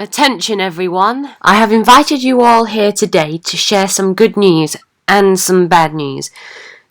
Attention everyone, I have invited you all here today to share some good news and some bad news.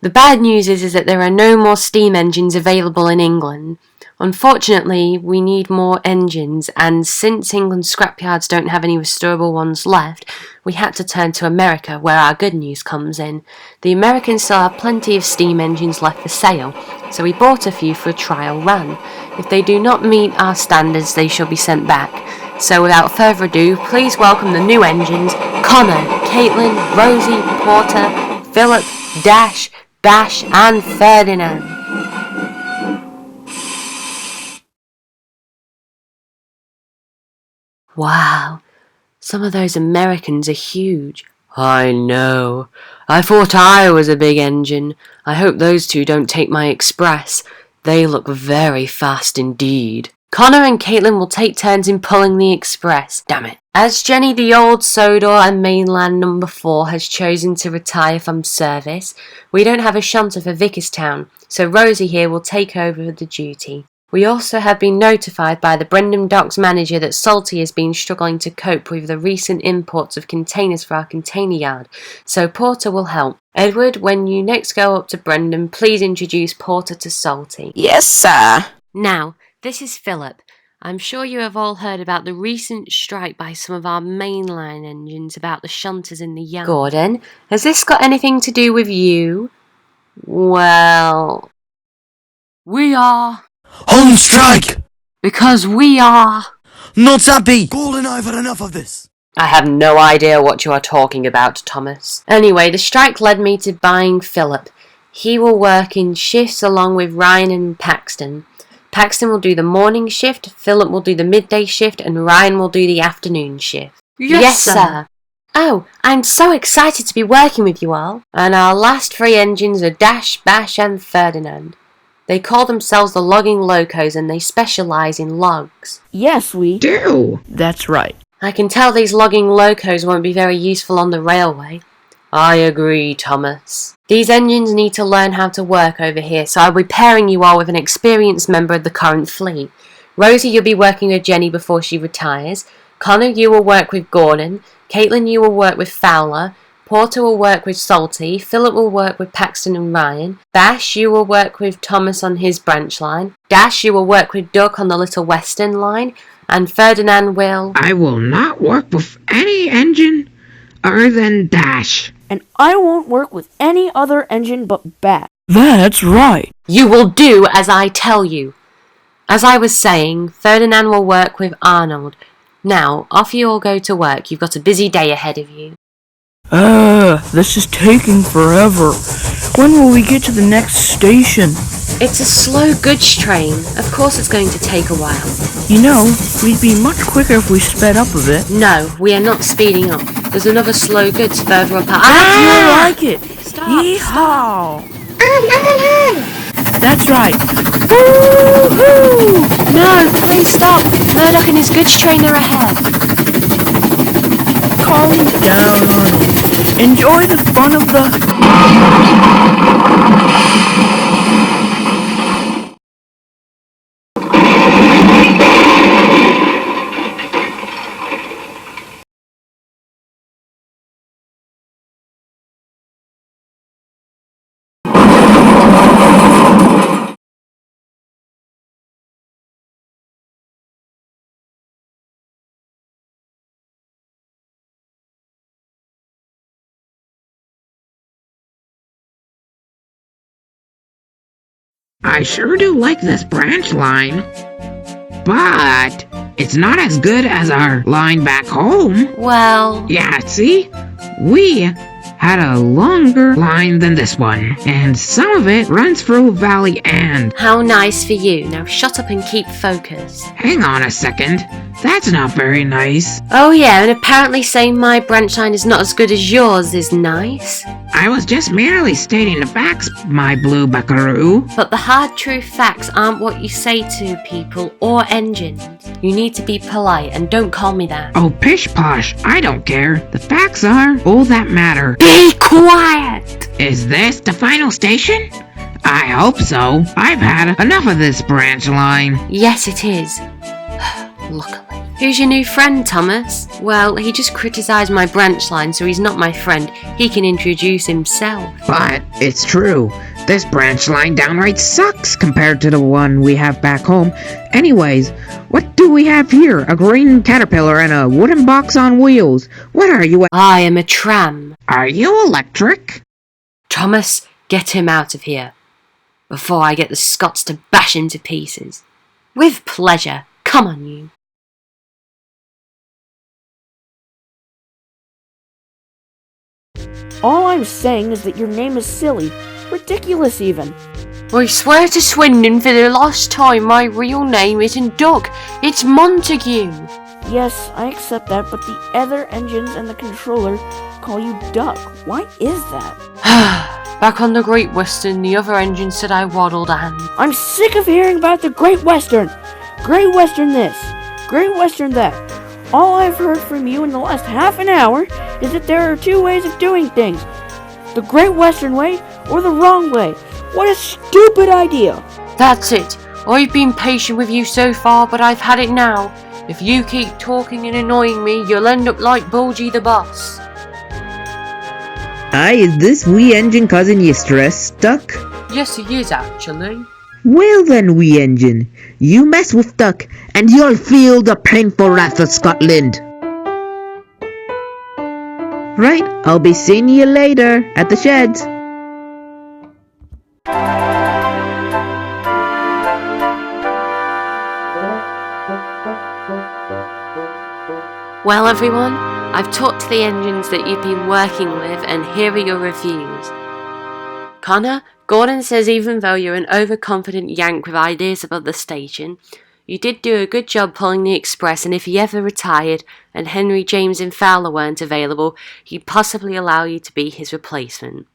The bad news is that there are no more steam engines available in England. Unfortunately, we need more engines, and since England's scrapyards don't have any restorable ones left, we had to turn to America, where our good news comes in. The Americans still have plenty of steam engines left for sale, so we bought a few for a trial run. If they do not meet our standards, they shall be sent back. So without further ado, please welcome the new engines: Connor, Caitlin, Rosie, Porter, Philip, Dash, Bash and Ferdinand. Wow, some of those Americans are huge. I know. I thought I was a big engine. I hope those two don't take my express. They look very fast indeed. Connor and Caitlin will take turns in pulling the express. Damn it. As Jenny, the old Sodor and mainland number 4, has chosen to retire from service, we don't have a shunter for Vickerstown, so Rosie here will take over the duty. We also have been notified by the Brendam Docks manager that Salty has been struggling to cope with the recent imports of containers for our container yard, so Porter will help. Edward, when you next go up to Brendam, please introduce Porter to Salty. Yes, sir. Now, this is Philip. I'm sure you have all heard about the recent strike by some of our mainline engines about the shunters in the yard. Gordon, has this got anything to do with you? Well, we are on strike! Because we are not happy! Gordon, I've had enough of this. I have no idea what you are talking about, Thomas. Anyway, the strike led me to buying Philip. He will work in shifts along with Ryan and Paxton. Paxton will do the morning shift, Philip will do the midday shift, and Ryan will do the afternoon shift. Yes, sir. Oh, I'm so excited to be working with you all. And our last 3 engines are Dash, Bash, and Ferdinand. They call themselves the logging locos and they specialise in logs. Yes, we do. That's right. I can tell these logging locos won't be very useful on the railway. I agree, Thomas. These engines need to learn how to work over here, so I'll be pairing you all with an experienced member of the current fleet. Rosie, you'll be working with Jenny before she retires. Connor, you will work with Gordon. Caitlin, you will work with Fowler. Porter will work with Salty. Philip will work with Paxton and Ryan. Bash, you will work with Thomas on his branch line. Dash, you will work with Doug on the Little Western line. And Ferdinand will... I will not work with any engine other than Dash. And I won't work with any other engine but Bat. That's right. You will do as I tell you. As I was saying, Ferdinand will work with Arnold. Now, off you all go to work. You've got a busy day ahead of you. This is taking forever. When will we get to the next station? It's a slow goods train. Of course it's going to take a while. You know, we'd be much quicker if we sped up a bit. No, we are not speeding up. There's another slow goods further up. You like it. Stop! Yeehaw! Stop. That's right. Woo-hoo! No, please stop. Murdoch and his goods train are ahead. Calm down, Arnold. Enjoy the fun of the... I sure do like this branch line, but it's not as good as our line back home. Well... Yeah, see? We had a longer line than this one, and some of it runs through Valley End. How nice for you. Now shut up and keep focused. Hang on a second. That's not very nice. Oh yeah, and apparently saying my branch line is not as good as yours is nice. I was just merely stating the facts, my blue buckaroo. But the hard true facts aren't what you say to people or engines. You need to be polite and don't call me that. Oh, pish posh, I don't care. The facts are all that matter. Be quiet! Is this the final station? I hope so. I've had enough of this branch line. Yes, it is. Luckily. Who's your new friend, Thomas? Well, he just criticised my branch line, so he's not my friend. He can introduce himself. But it's true. This branch line downright sucks compared to the one we have back home. Anyways, what do we have here? A green caterpillar and a wooden box on wheels. What are you? I am a tram. Are you electric? Thomas, get him out of here, before I get the Scots to bash him to pieces. With pleasure. Come on, you. All I'm saying is that your name is silly. Ridiculous, even. I swear to Swindon for the last time my real name isn't Doug. It's Montague. Yes, I accept that, but the other engines and the controller call you Duck. Why is that? Back on the Great Western, the other engine said I waddled and... I'm sick of hearing about the Great Western. Great Western this. Great Western that. All I've heard from you in the last half an hour is that there are two ways of doing things. The Great Western way or the wrong way. What a stupid idea. That's it. I've been patient with you so far, but I've had it now. If you keep talking and annoying me, you'll end up like Bulgy the boss. Hi, is this wee engine causing you stress, Duck? Yes, he is, actually. Well then, wee engine, you mess with Duck, and you'll feel the painful wrath of Scotland. Right, I'll be seeing you later at the sheds. Well, everyone, I've talked to the engines that you've been working with, and here are your reviews. Connor, Gordon says even though you're an overconfident yank with ideas about the station, you did do a good job pulling the express, and if he ever retired and Henry, James and Fowler weren't available, he'd possibly allow you to be his replacement.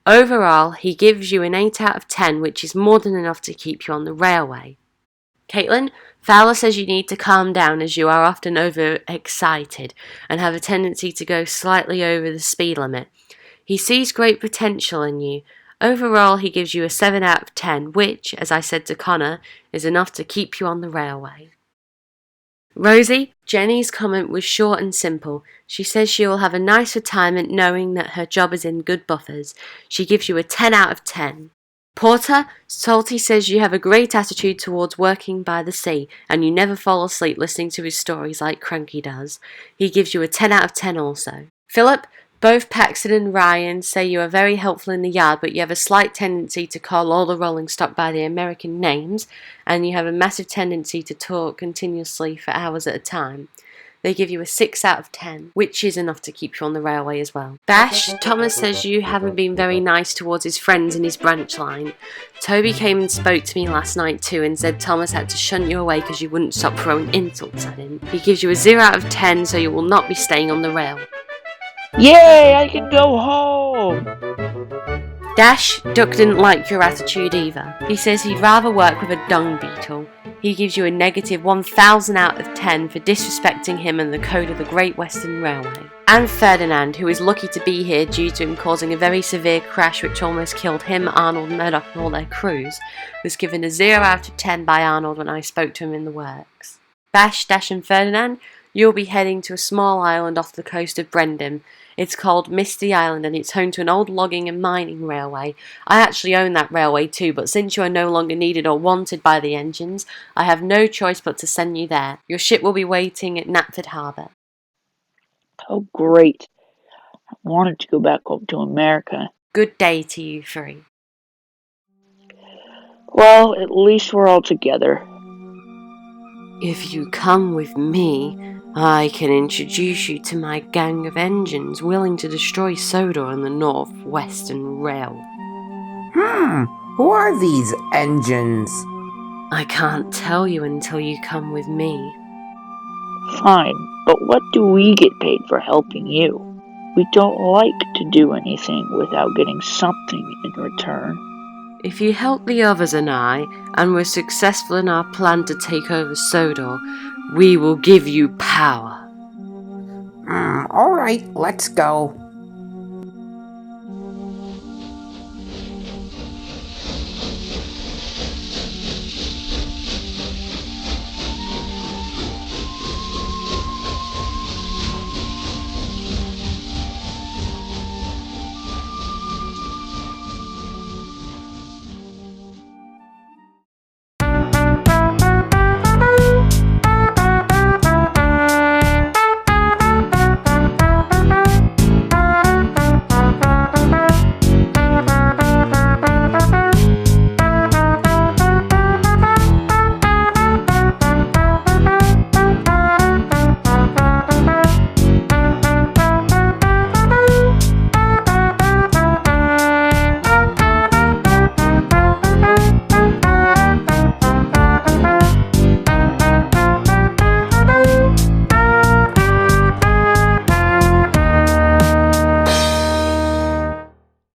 Overall, he gives you an 8 out of 10, which is more than enough to keep you on the railway. Caitlin, Fowler says you need to calm down as you are often overexcited and have a tendency to go slightly over the speed limit. He sees great potential in you. Overall, he gives you a 7 out of 10, which, as I said to Connor, is enough to keep you on the railway. Rosie, Jenny's comment was short and simple. She says she will have a nice retirement knowing that her job is in good buffers. She gives you a 10 out of 10. Porter, Salty says you have a great attitude towards working by the sea, and you never fall asleep listening to his stories like Cranky does. He gives you a 10 out of 10 also. Philip, both Paxton and Ryan say you are very helpful in the yard, but you have a slight tendency to call all the rolling stock by the American names, and you have a massive tendency to talk continuously for hours at a time. They give you a 6 out of 10, which is enough to keep you on the railway as well. Bash, Thomas says you haven't been very nice towards his friends in his branch line. Toby came and spoke to me last night too and said Thomas had to shunt you away because you wouldn't stop throwing insults at him. He gives you a 0 out of 10, so you will not be staying on the rail. Yay, I can go home! Dash, Duck didn't like your attitude either. He says he'd rather work with a dung beetle. He gives you a negative 1000 out of 10 for disrespecting him and the code of the Great Western Railway. And Ferdinand, who is lucky to be here due to him causing a very severe crash which almost killed him, Arnold, Murdoch and all their crews, was given a 0 out of 10 by Arnold when I spoke to him in the works. Bash, Dash and Ferdinand, you'll be heading to a small island off the coast of Brendan. It's called Misty Island and it's home to an old logging and mining railway. I actually own that railway too, but since you are no longer needed or wanted by the engines, I have no choice but to send you there. Your ship will be waiting at Knapford Harbour. Oh, great. I wanted to go back home to America. Good day to you three. Well, at least we're all together. If you come with me, I can introduce you to my gang of engines willing to destroy Sodor on the North Western Rail. Who are these engines? I can't tell you until you come with me. Fine, but what do we get paid for helping you? We don't like to do anything without getting something in return. If you help the others and I, and we're successful in our plan to take over Sodor, we will give you power. Alright, let's go.